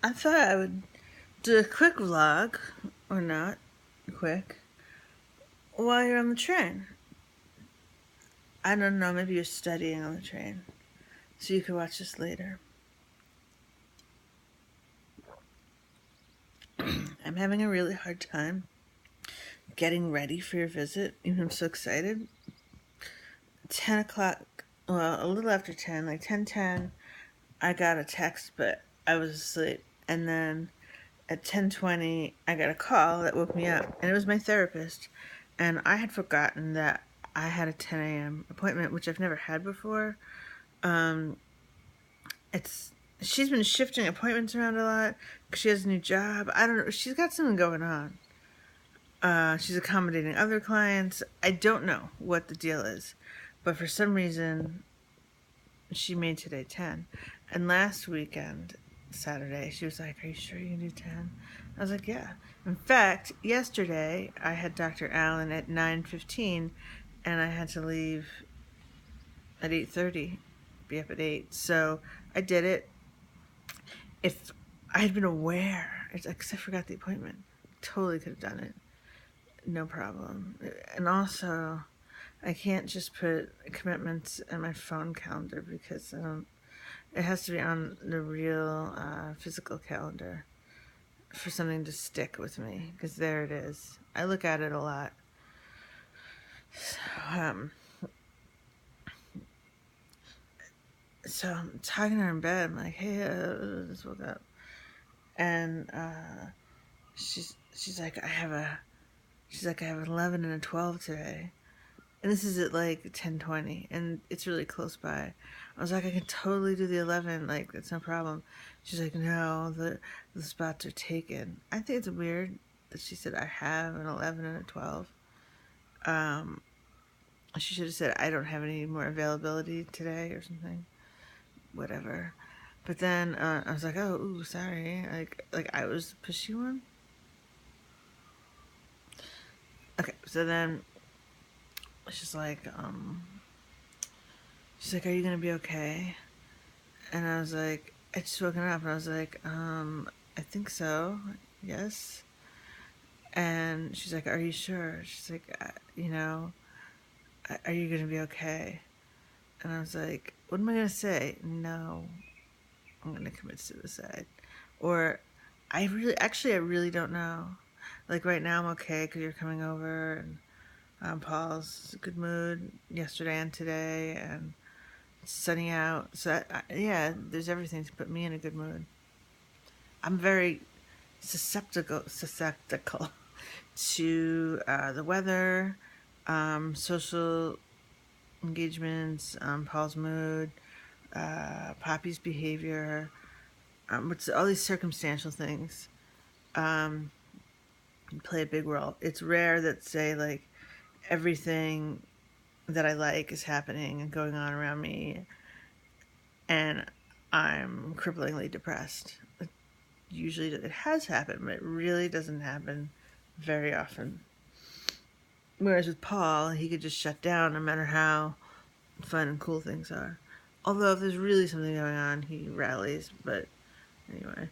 I thought I would do a quick vlog, or not quick, while you're on the train. I don't know, maybe you're studying on the train, so you could watch this later. I'm having a really hard time getting ready for your visit, even though I'm so excited. 10 o'clock, well, a little after 10, like 10:10, I got a text, but I was asleep. And then at 10:20, I got a call that woke me up, and it was my therapist. And I had forgotten that I had a 10 a.m. appointment, which I've never had before. Um, it's she's been shifting appointments around a lot because she has a new job. I don't know. She's got something going on. She's accommodating other clients. I don't know what the deal is, but for some reason, she made today 10. And last weekend, Saturday, she was like, "Are you sure you can do 10?" I was like, "Yeah." In fact, yesterday, I had Dr. Allen at 9:15, and I had to leave at 8:30, be up at 8. So I did it. If I had been aware, it's like, 'cause I forgot the appointment, totally could have done it. No problem. And also, I can't just put commitments in my phone calendar because I don't. It has to be on the real physical calendar for something to stick with me because there it is. I look at it a lot. So, so I'm talking to her in bed. I'm like, "Hey, just woke up," and she's like, I have 11 and a 12 today." And this is at like 10:20, and it's really close by. I was like, "I can totally do the 11, like, that's no problem." She's like, "No, the spots are taken." I think it's weird that she said I have an 11 and a 12. Um, she should have said I don't have any more availability today or something. Whatever. But then I was like, "Oh, ooh, sorry." Like I was the pushy one. Okay, so then she's like, "Are you gonna be okay?" And I was like, I just woken up and I was like, I think so. Yes. And she's like, "Are you sure?" She's like, "Are you going to be okay?" And I was like, "What am I going to say? No, I'm going to commit suicide." Or, I really don't know. Like right now, I'm okay because you're coming over, and Paul's in a good mood yesterday and today, and it's sunny out. So, yeah, there's everything to put me in a good mood. I'm very susceptible to the weather, social engagements, Paul's mood, Poppy's behavior, all these circumstantial things um, play a big role. It's rare that, say, like, everything that I like is happening and going on around me, and I'm cripplingly depressed. Usually it has happened, but it really doesn't happen very often. Whereas with Paul, he could just shut down no matter how fun and cool things are. Although if there's really something going on, he rallies. But anyway,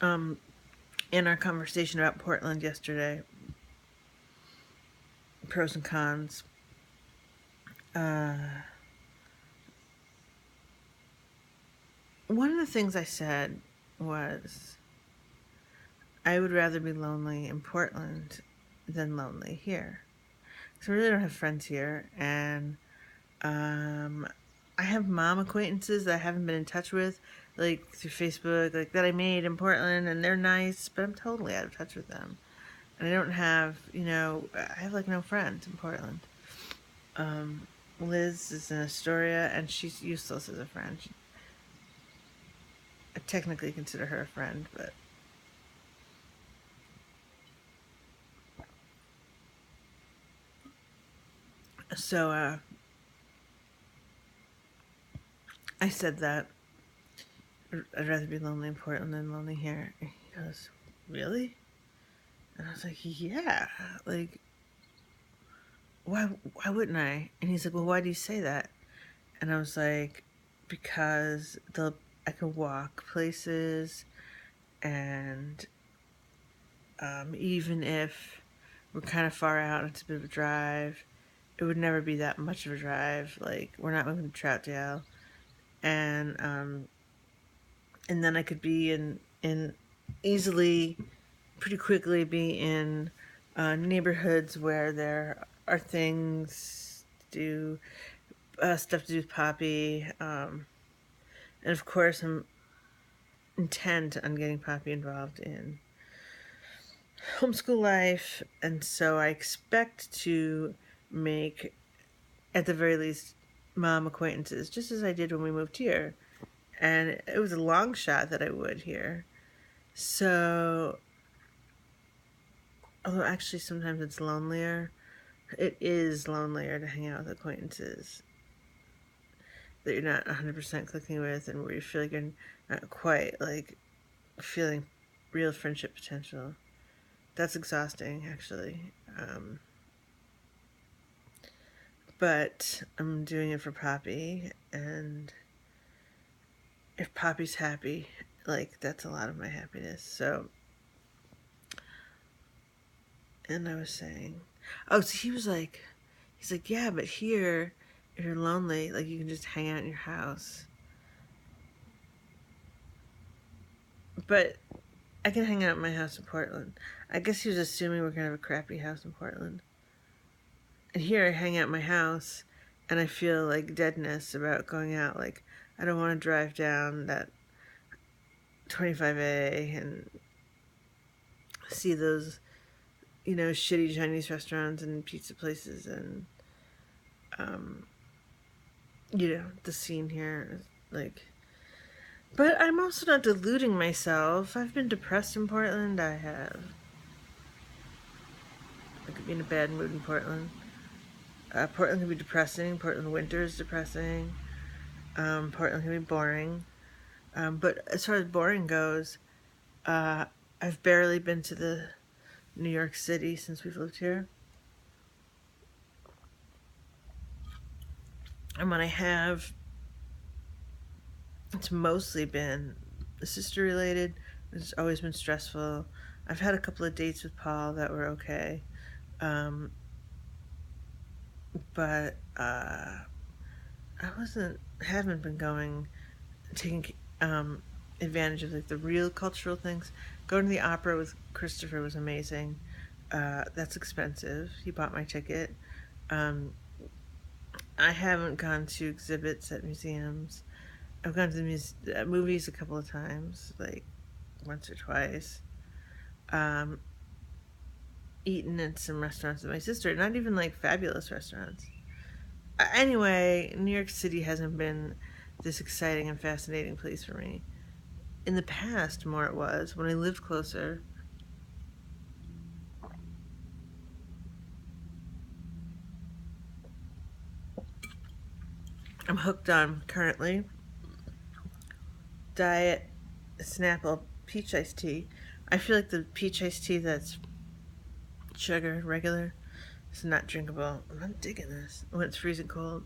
um, in our conversation about Portland yesterday, pros and cons. Uh, One of the things I said was I would rather be lonely in Portland than lonely here. So I really don't have friends here, and um, I have mom acquaintances that I haven't been in touch with, like through Facebook, like that I made in Portland, and they're nice, but I'm totally out of touch with them. And I don't have, I have like no friends in Portland. Um, Liz is in Astoria, and she's useless as a friend. I technically consider her a friend, but so I said that I'd rather be lonely in Portland than lonely here. And he goes, "Really?" And I was like, "Yeah, like why wouldn't I?" And he's like, "Well, why do you say that?" And I was like, because I can walk places, and even if we're kind of far out and it's a bit of a drive, it would never be that much of a drive. Like, we're not moving to Troutdale, and then I could be in easily, pretty quickly be in neighborhoods where there are things to do, stuff to do with Poppy, and of course I'm intent on getting Poppy involved in homeschool life, and so I expect to make, at the very least, mom acquaintances, just as I did when we moved here. And it was a long shot that I would here. So, although actually sometimes it's lonelier, it is lonelier to hang out with acquaintances that you're not 100% clicking with, and where you feel like you're not quite like feeling real friendship potential. That's exhausting, actually. But I'm doing it for Poppy, and if Poppy's happy, like, that's a lot of my happiness. So, and I was saying, oh, so he's like, yeah, but here, if you're lonely, like, you can just hang out in your house. But I can hang out in my house in Portland. I guess he was assuming we're gonna have a crappy house in Portland. And here I hang out in my house, and I feel like deadness about going out. Like, I don't want to drive down that 25A and see those, shitty Chinese restaurants and pizza places, and the scene here is like. But I'm also not deluding myself. I've been depressed in Portland. I have. I could be in a bad mood in Portland. Portland can be depressing. Portland winter is depressing. Portland can be boring. But as far as boring goes, I've barely been to the New York City since we've lived here. And when I have, it's mostly been sister related. It's always been stressful. I've had a couple of dates with Paul that were okay. But haven't been taking advantage of like the real cultural things. Going to the opera with Christopher was amazing. That's expensive. He bought my ticket. I haven't gone to exhibits at museums. I've gone to the movies a couple of times, like once or twice. Eaten at some restaurants with my sister, not even like fabulous restaurants. Anyway, New York City hasn't been this exciting and fascinating place for me. In the past, more it was, when I lived closer. I'm hooked on, currently, Diet Snapple peach iced tea. I feel like the peach iced tea that's sugar, regular, is not drinkable. I'm not digging this when it's freezing cold.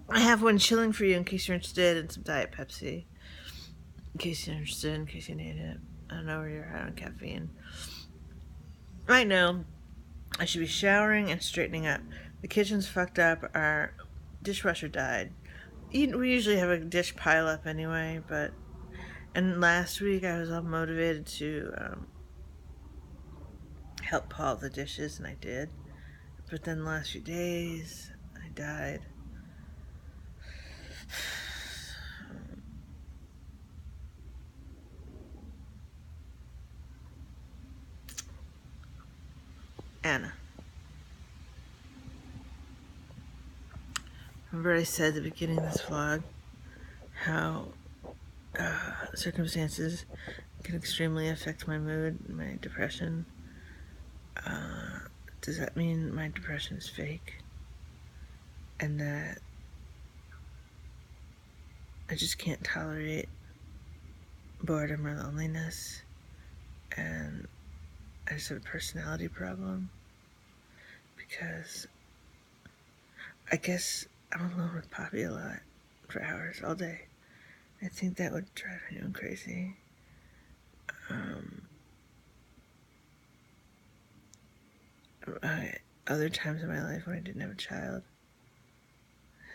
I have one chilling for you in case you're interested, and some Diet Pepsi. In case you're interested, in case you need it. I don't know where you're at on caffeine. Right now, I should be showering and straightening up. The kitchen's fucked up. Our dishwasher died. We usually have a dish pile up anyway, and last week I was all motivated to help Paul the dishes, and I did. But then the last few days, I died. Anna. Remember I said at the beginning of this vlog how circumstances can extremely affect my mood, my depression. Does that mean my depression is fake? And that I just can't tolerate boredom or loneliness, and I just have a personality problem? Because I guess I'm alone with Poppy a lot for hours all day. I think that would drive anyone crazy. I, other times in my life when I didn't have a child,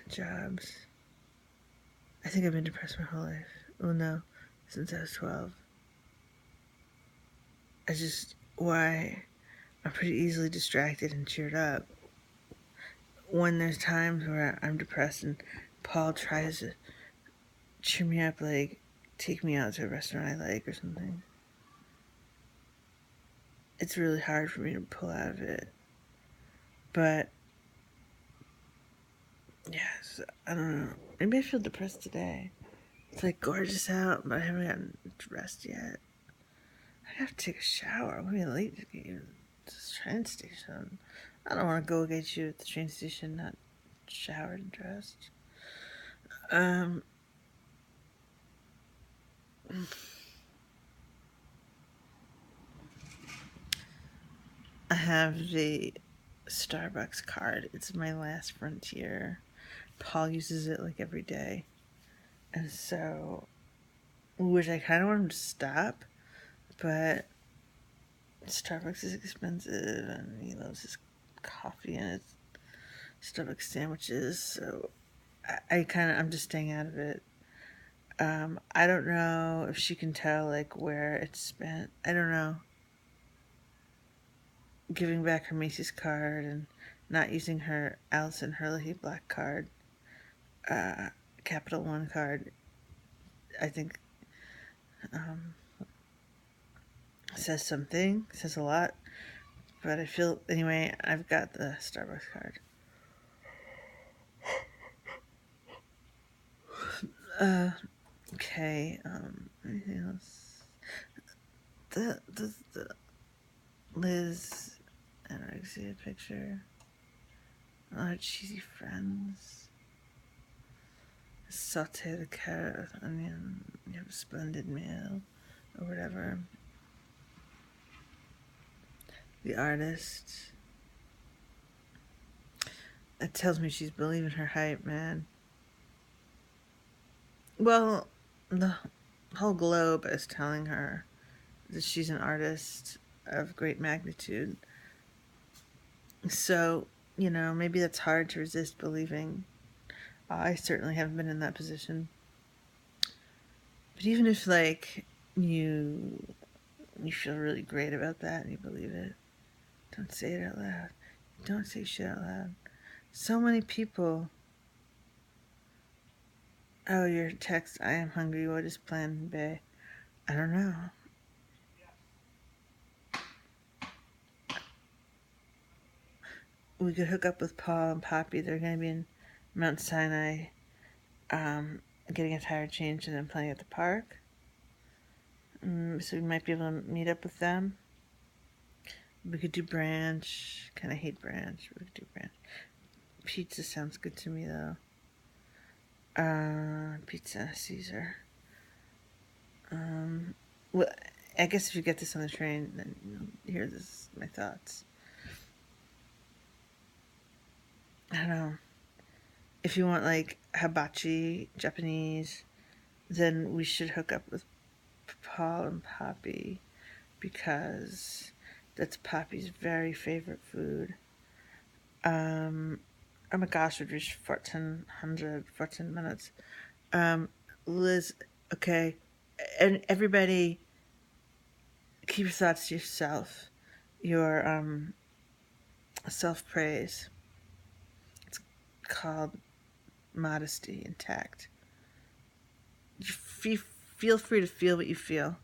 jobs. I think I've been depressed my whole life. Well, no, since I was 12. Why I'm pretty easily distracted and cheered up. When there's times where I'm depressed and Paul tries to cheer me up, like take me out to a restaurant I like or something, it's really hard for me to pull out of it. But yes, I don't know. Maybe I feel depressed today. It's like gorgeous out, but I haven't gotten dressed yet. I have to take a shower. I'm gonna be late to get you to the train station. I don't want to go get you at the train station, not showered and dressed. I have the Starbucks card. It's my last frontier. Paul uses it like every day. And so, which I kind of want him to stop, but Starbucks is expensive and he loves his coffee and his Starbucks sandwiches. So I'm just staying out of it. I don't know if she can tell like where it's spent. I don't know. Giving back her Macy's card and not using her Allison Herlihy black card, Capital One card, I think says something, says a lot. But I feel, anyway, I've got the Starbucks card. Okay, anything else? The Liz anorexia picture. A lot of cheesy friends. Saute the carrot with onion. You have a splendid meal. Or whatever. The artist. That tells me she's believing her hype, man. Well, the whole globe is telling her that she's an artist of great magnitude. So, maybe that's hard to resist believing. I certainly haven't been in that position. But even if, like, you feel really great about that and you believe it, don't say it out loud. Don't say shit out loud. So many people. Oh, your text, I am hungry. What is plan B? I don't know. We could hook up with Paul and Poppy. They're going to be in Mount Sinai, getting a tire change and then playing at the park. So we might be able to meet up with them. We could do brunch. Kind of hate brunch. We could do brunch. Pizza sounds good to me, though. Pizza Caesar. Well, I guess if you get this on the train, then you'll hear my thoughts. I don't know. If you want like hibachi Japanese, then we should hook up with Paul and Poppy because that's Poppy's very favorite food. Oh my gosh, we've reached 14 minutes. Liz, okay, and everybody, keep your thoughts to yourself. Your self praise. It's called modesty and tact. Feel free to feel what you feel.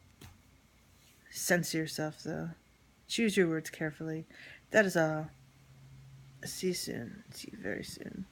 Censor yourself, though. Choose your words carefully. That is all. See you soon. See you very soon.